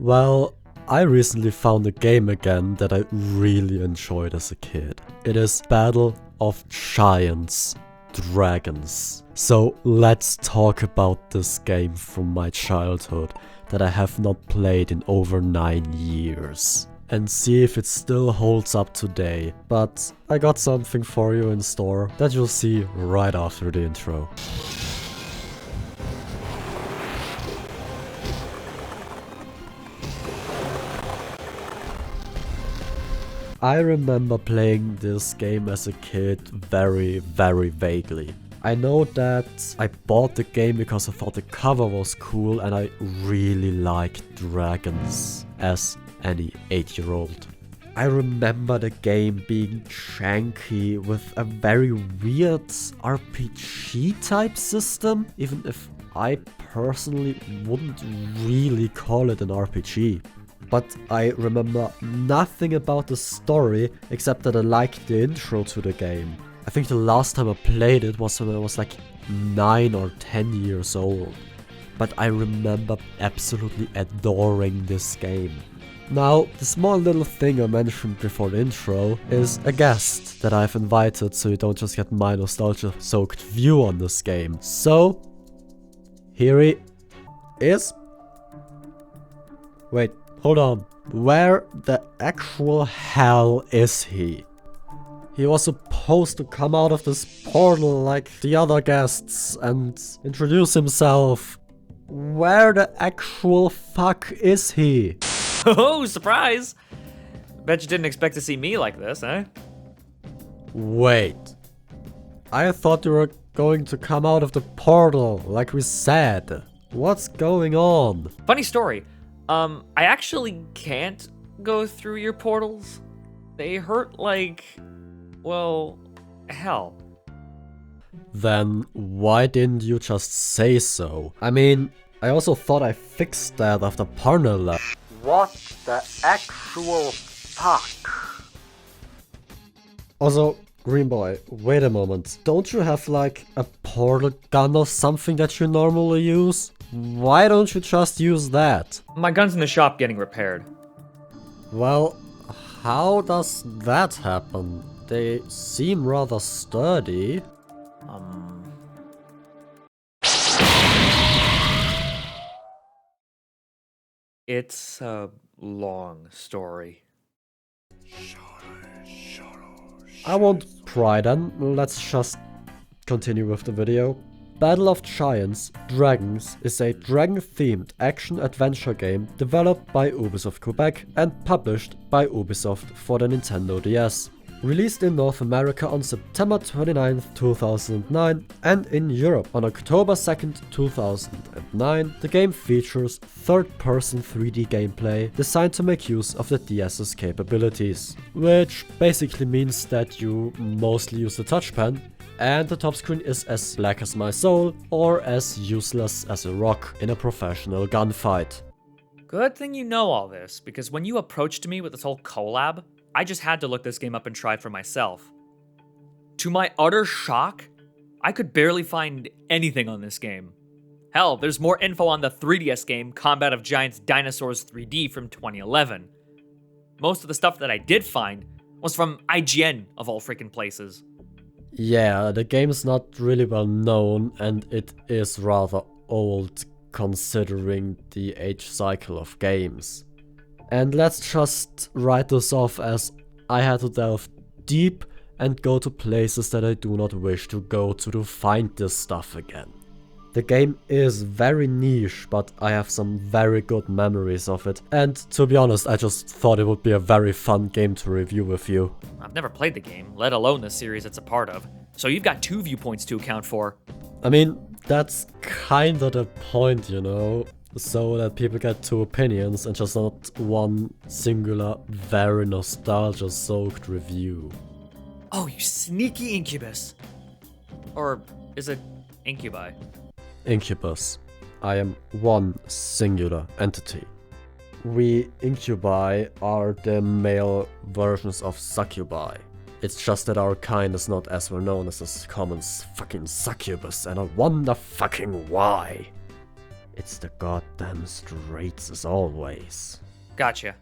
Well, I recently found a game again that I really enjoyed as a kid. It is Battle of Giants Dragons. So let's talk about this game from my childhood that I have not played in over 9 years. And see if it still holds up today. But I got something for you in store that you'll see right after the intro. I remember playing this game as a kid very vaguely. I know that I bought the game because I thought the cover was cool and I really liked dragons as any 8-year-old. I remember the game being janky with a very weird RPG type system, even if I personally wouldn't really call it an RPG. But I remember nothing about the story except that I liked the intro to the game. I think the last time I played it was when I was like 9 or 10 years old. But I remember absolutely adoring this game. Now, the small little thing I mentioned before the intro is a guest that I've invited so you don't just get my nostalgia-soaked view on this game. So, here he is. Wait. Hold on, where the actual hell is he? He was supposed to come out of this portal like the other guests and introduce himself. Where the actual fuck is he? Oh, surprise! Bet you didn't expect to see me like this, eh? Wait. I thought you were going to come out of the portal, like we said. What's going on? Funny story. I actually can't go through your portals. They hurt like, well, hell. Then why didn't you just say so? I mean, I also thought I fixed that after partner left. What the actual fuck? Also, Greenboy, wait a moment. Don't you have like a portal gun or something that you normally use? Why don't you just use that? My gun's in the shop getting repaired. Well, how does that happen? They seem rather sturdy. It's a long story. I won't pry then, let's just continue with the video. Battle of Giants Dragons is a dragon-themed action-adventure game developed by Ubisoft Quebec and published by Ubisoft for the Nintendo DS. Released in North America on September 29, 2009 and in Europe on October 2, 2009, the game features third-person 3D gameplay designed to make use of the DS's capabilities, which basically means that you mostly use the touchpad and the top screen is as black as my soul or as useless as a rock in a professional gunfight. Good thing you know all this, because when you approached me with this whole collab, I just had to look this game up and try it for myself. To my utter shock, I could barely find anything on this game. Hell, there's more info on the 3DS game Combat of Giants Dinosaurs 3D from 2011. Most of the stuff that I did find was from IGN of all freaking places. Yeah, the game's not really well known and it is rather old considering the age cycle of games. And let's just write this off as I had to delve deep and go to places that I do not wish to go to find this stuff again. The game is very niche, but I have some very good memories of it, and to be honest, I just thought it would be a very fun game to review with you. I've never played the game, let alone the series it's a part of, so you've got 2 viewpoints to account for. I mean, that's kinda the point, you know? So that people get 2 opinions and just not one singular, very nostalgia-soaked review. Oh, you sneaky incubus! Or is it incubi? Incubus. I am one singular entity. We incubi are the male versions of succubi. It's just that our kind is not as well known as this common fucking succubus, and I wonder fucking why. It's the goddamn streets as always. Gotcha.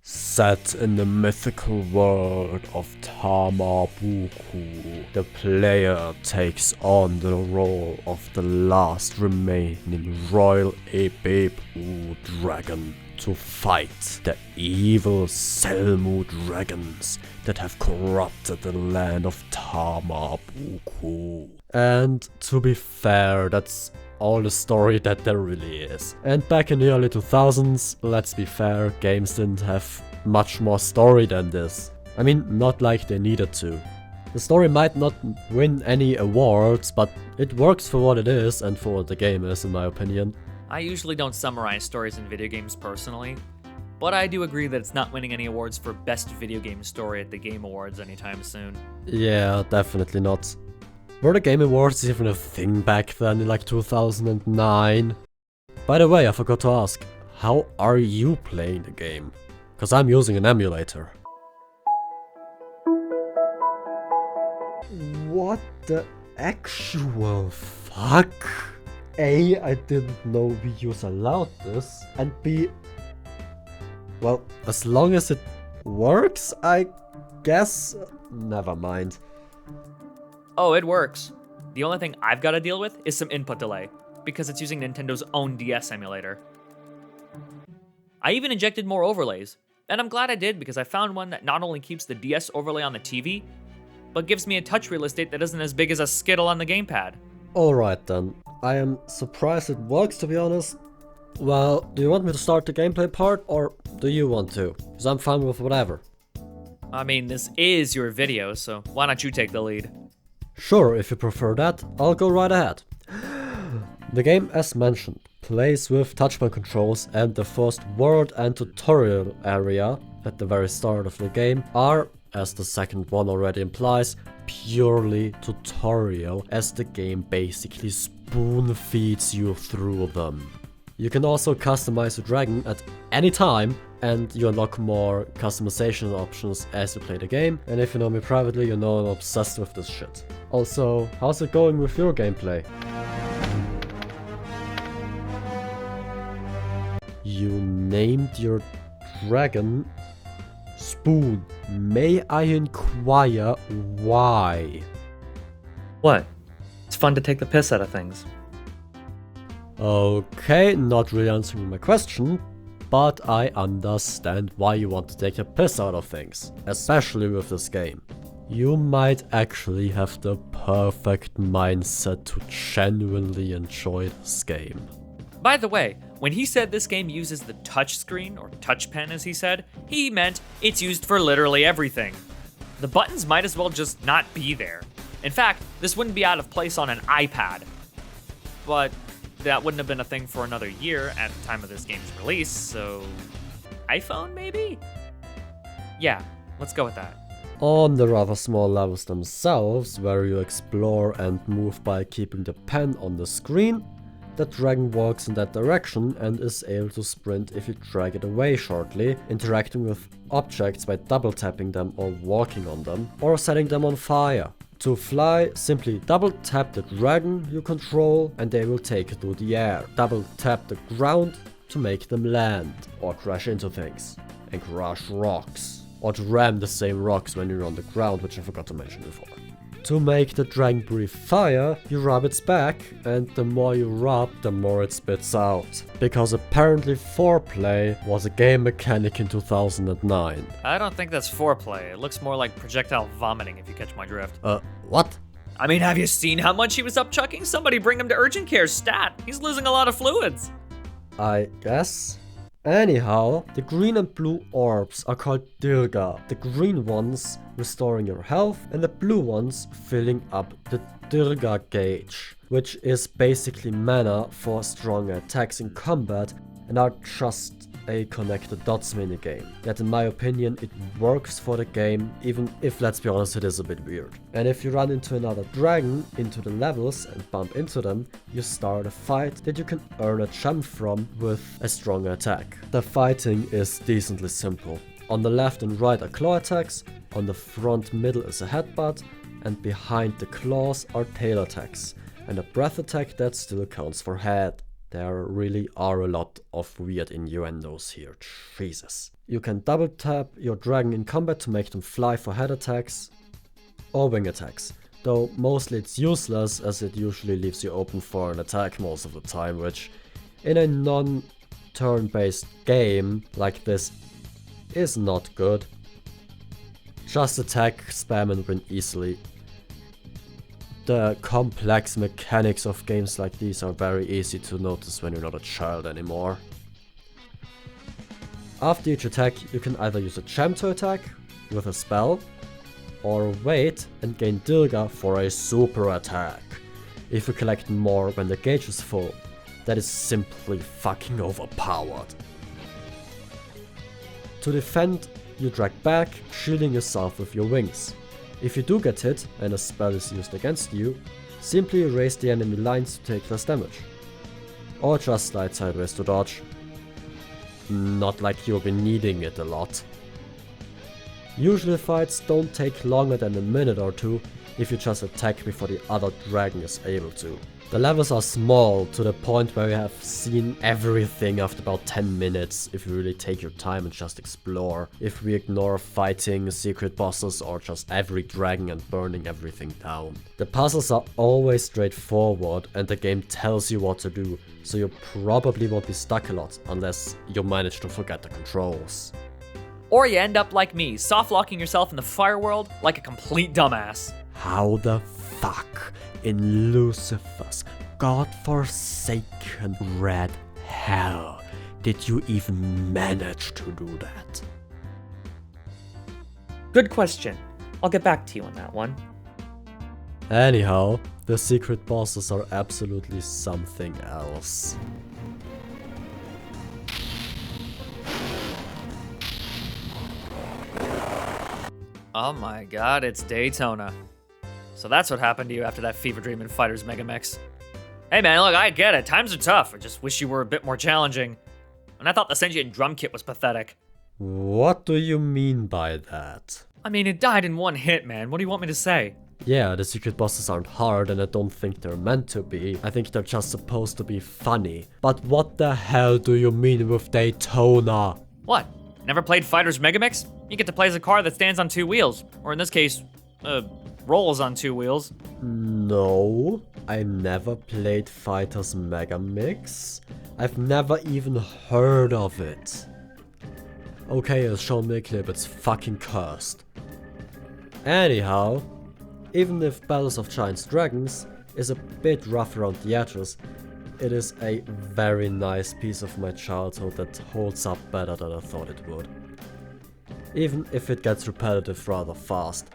Set in the mythical world of Tammabuku, the player takes on the role of the last remaining royal Ebebu dragon to fight the evil Selmu dragons that have corrupted the land of Tammabuku. And to be fair, that's all the story that there really is. And back in the early 2000s, let's be fair, games didn't have much more story than this. I mean, not like they needed to. The story might not win any awards, but it works for what it is and for what the game is, in my opinion. I usually don't summarize stories in video games personally, but I do agree that it's not winning any awards for Best Video Game Story at the Game Awards anytime soon. Yeah, definitely not. Were the Game Awards even a thing back then in like 2009? By the way, I forgot to ask, how are you playing the game? Cause I'm using an emulator. What the actual fuck? A, I didn't know Wii U's allowed this, and B, well, as long as it works, I guess, never mind. Oh, it works. The only thing I've got to deal with is some input delay, because it's using Nintendo's own DS emulator. I even injected more overlays, and I'm glad I did because I found one that not only keeps the DS overlay on the TV, but gives me a touch real estate that isn't as big as a skittle on the gamepad. Alright then, I am surprised it works, to be honest. Well, do you want me to start the gameplay part, or do you want to? Because I'm fine with whatever. I mean, this is your video, so why don't you take the lead? Sure, if you prefer that, I'll go right ahead. The game, as mentioned, plays with touchpad controls, and the first world and tutorial area at the very start of the game are, as the second one already implies, purely tutorial, as the game basically spoon feeds you through them. You can also customize your dragon at any time, and you unlock more customization options as you play the game, and if you know me privately, you know I'm obsessed with this shit. Also, how's it going with your gameplay? You named your dragon Spoon. May I inquire why? What? It's fun to take the piss out of things. Okay, not really answering my question, but I understand why you want to take the piss out of things, especially with this game. You might actually have the perfect mindset to genuinely enjoy this game. By the way, when he said this game uses the touchscreen, or touch pen as he said, he meant it's used for literally everything. The buttons might as well just not be there. In fact, this wouldn't be out of place on an iPad. But that wouldn't have been a thing for another year at the time of this game's release, so iPhone maybe? Yeah, let's go with that. On the rather small levels themselves, where you explore and move by keeping the pen on the screen, the dragon walks in that direction and is able to sprint if you drag it away shortly, interacting with objects by double tapping them or walking on them, or setting them on fire. To fly, simply double tap the dragon you control and they will take you through the air. Double tap the ground to make them land, or crash into things, and crush rocks, or to ram the same rocks when you're on the ground, which I forgot to mention before. To make the dragon breathe fire, you rub its back, and the more you rub, the more it spits out. Because apparently foreplay was a game mechanic in 2009. I don't think that's foreplay. It looks more like projectile vomiting if you catch my drift. What? I mean, have you seen how much he was upchucking? Somebody bring him to urgent care stat. He's losing a lot of fluids. I guess. Anyhow, the green and blue orbs are called Dirga. The green ones restoring your health and the blue ones filling up the Dirga gauge, which is basically mana for stronger attacks in combat and are just a connected dots minigame. Yet in my opinion it works for the game, even if, let's be honest, it is a bit weird. And if you run into another dragon into the levels and bump into them, you start a fight that you can earn a gem from with a stronger attack. The fighting is decently simple. On the left and right are claw attacks, on the front middle is a headbutt, and behind the claws are tail attacks, and a breath attack that still counts for head. There really are a lot of weird innuendos here, Jesus. You can double tap your dragon in combat to make them fly for head attacks or wing attacks. Though mostly it's useless as it usually leaves you open for an attack most of the time, which in a non-turn-based game like this is not good. Just attack, spam and win easily. The complex mechanics of games like these are very easy to notice when you're not a child anymore. After each attack, you can either use a gem to attack with a spell, or wait and gain Dilga for a super attack. If you collect more when the gauge is full, that is simply fucking overpowered. To defend, you drag back, shielding yourself with your wings. If you do get hit and a spell is used against you, simply erase the enemy lines to take less damage. Or just slide sideways to dodge. Not like you'll be needing it a lot. Usually fights don't take longer than a minute or two if you just attack before the other dragon is able to. The levels are small to the point where you have seen everything after about 10 minutes if you really take your time and just explore, if we ignore fighting secret bosses or just every dragon and burning everything down. The puzzles are always straightforward and the game tells you what to do, so you probably won't be stuck a lot unless you manage to forget the controls. Or you end up like me, soft-locking yourself in the fire world like a complete dumbass. How the fuck in Lucifer's godforsaken red hell did you even manage to do that? Good question. I'll get back to you on that one. Anyhow, the secret bosses are absolutely something else. Oh my god, it's Daytona. So that's what happened to you after that Fever Dream and Fighters Mega Mix. Hey man, look, I get it. Times are tough. I just wish you were a bit more challenging. And I thought the sentient drum kit was pathetic. What do you mean by that? I mean, it died in one hit, man. What do you want me to say? Yeah, the secret bosses aren't hard and I don't think they're meant to be. I think they're just supposed to be funny. But what the hell do you mean with Daytona? What? Never played Fighters Mega Mix? You get to play as a car that stands on two wheels. Or in this case, rolls on two wheels. No, I never played Fighters Mega Mix. I've never even heard of it. Okay, show me a clip, it's fucking cursed. Anyhow, even if Battles of Giants Dragons is a bit rough around the edges, it is a very nice piece of my childhood that holds up better than I thought it would. Even if it gets repetitive rather fast.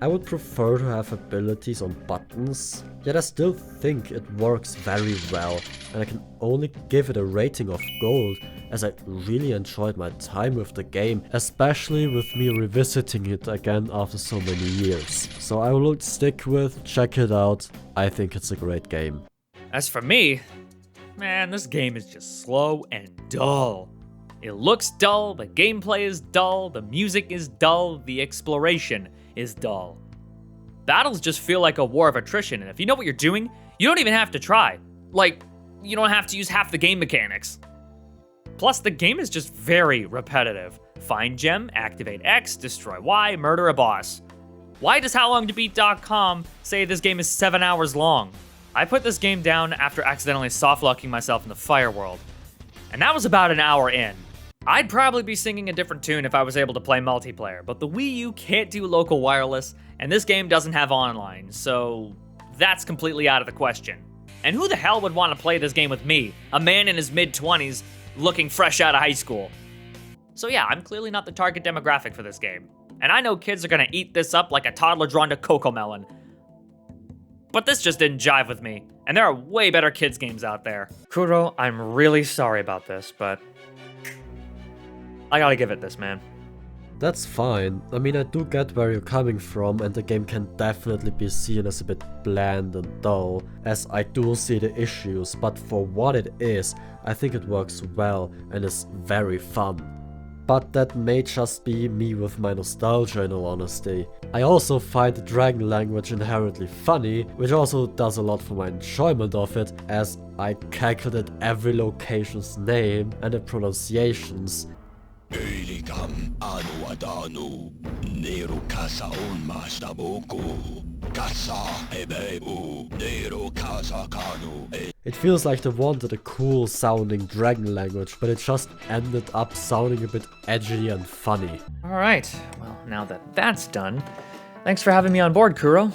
I would prefer to have abilities on buttons, yet I still think it works very well and I can only give it a rating of gold as I really enjoyed my time with the game, especially with me revisiting it again after so many years. So I will stick with check it out, I think it's a great game. As for me, man, this game is just slow and dull. It looks dull, the gameplay is dull, the music is dull, the exploration is dull. Battles just feel like a war of attrition, and if you know what you're doing, you don't even have to try. Like, you don't have to use half the game mechanics. Plus, the game is just very repetitive. Find gem, activate X, destroy Y, murder a boss. Why does HowLongToBeat.com say this game is 7 hours long? I put this game down after accidentally soft-locking myself in the fire world. And that was about an hour in. I'd probably be singing a different tune if I was able to play multiplayer, but the Wii U can't do local wireless, and this game doesn't have online, so that's completely out of the question. And who the hell would want to play this game with me, a man in his mid-20s, looking fresh out of high school? So yeah, I'm clearly not the target demographic for this game. And I know kids are gonna eat this up like a toddler drawn to Cocomelon. But this just didn't jive with me, and there are way better kids games out there. Kuro, I'm really sorry about this, but I gotta give it this, man. That's fine. I mean, I do get where you're coming from, and the game can definitely be seen as a bit bland and dull, as I do see the issues, but for what it is, I think it works well and is very fun. but that may just be me with my nostalgia in all honesty. I also find the dragon language inherently funny, which also does a lot for my enjoyment of it, as I calculated every location's name and the pronunciations. It feels like they wanted a cool sounding dragon language, but it just ended up sounding a bit edgy and funny. Alright, well, now that that's done, thanks for having me on board, Kuro.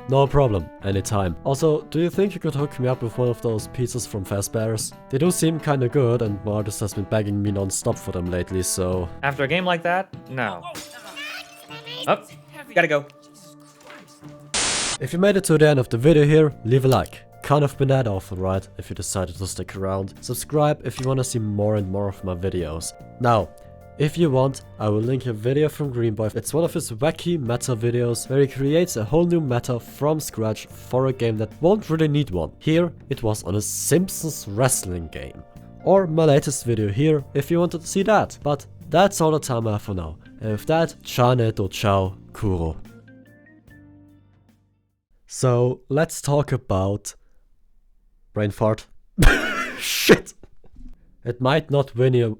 No problem, anytime. Also, do you think you could hook me up with one of those pizzas from Fazbear's? They do seem kinda good, and Marcus has been begging me non-stop for them lately, so... After a game like that, no. Oh, gotta go. If you made it to the end of the video here, leave a like. Can't have been that awful, right, if you decided to stick around. Subscribe if you wanna see more and more of my videos. Now, if you want, I will link a video from Greenboy. It's one of his wacky meta videos where he creates a whole new meta from scratch for a game that won't really need one. Here, it was on a Simpsons wrestling game. Or my latest video here, if you wanted to see that. But that's all the time I have for now. And with that, ciao, Kuro. So, let's talk about... brain fart. Shit! It might not win you...